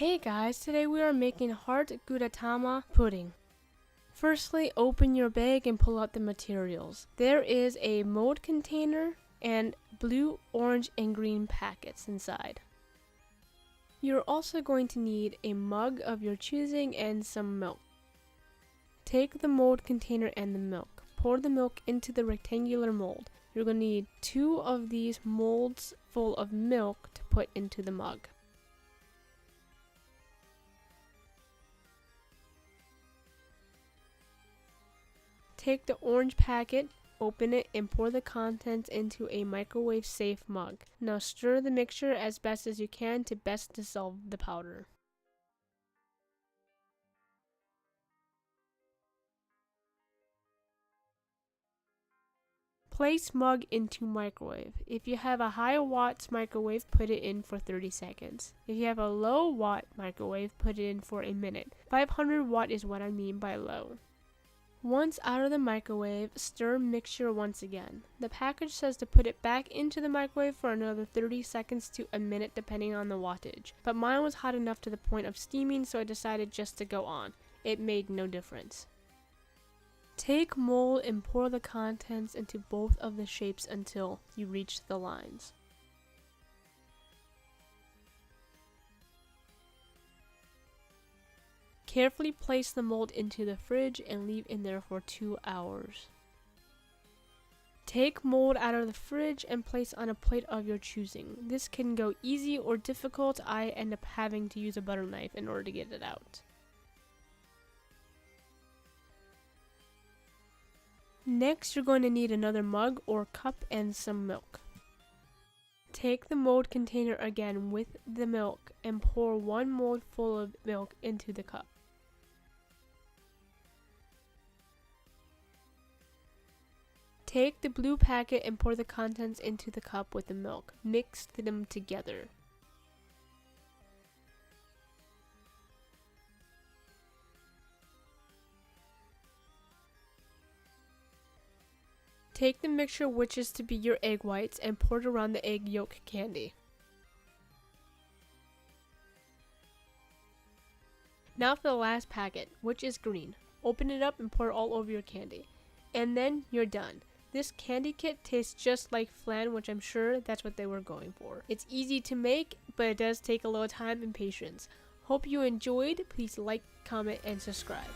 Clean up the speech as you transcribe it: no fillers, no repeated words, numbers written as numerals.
Hey guys, today we are making heart Gudetama pudding. Firstly, open your bag and pull out the materials. There is a mold container and blue, orange, and green packets inside. You're also going to need a mug of your choosing and some milk. Take the mold container and the milk. Pour the milk into the rectangular mold. You're going to need 2 of these molds full of milk to put into the mug. Take the orange packet, open it, and pour the contents into a microwave-safe mug. Now stir the mixture as best as you can to best dissolve the powder. Place mug into microwave. If you have a high watts microwave, put it in for 30 seconds. If you have a low watt microwave, put it in for a minute. 500 watt is what I mean by low. Once out of the microwave, stir mixture once again. The package says to put it back into the microwave for another 30 seconds to a minute depending on the wattage. But mine was hot enough to the point of steaming, so I decided just to go on. It made no difference. Take mold and pour the contents into both of the shapes until you reach the lines. Carefully place the mold into the fridge and leave in there for 2 hours. Take mold out of the fridge and place on a plate of your choosing. This can go easy or difficult. I end up having to use a butter knife in order to get it out. Next, you're going to need another mug or cup and some milk. Take the mold container again with the milk and pour 1 mold full of milk into the cup. Take the blue packet and pour the contents into the cup with the milk. Mix them together. Take the mixture, which is to be your egg whites, and pour it around the egg yolk candy. Now for the last packet, which is green. Open it up and pour it all over your candy. And then you're done. This candy kit tastes just like flan, which I'm sure that's what they were going for. It's easy to make, but it does take a little time and patience. Hope you enjoyed. Please like, comment, and subscribe.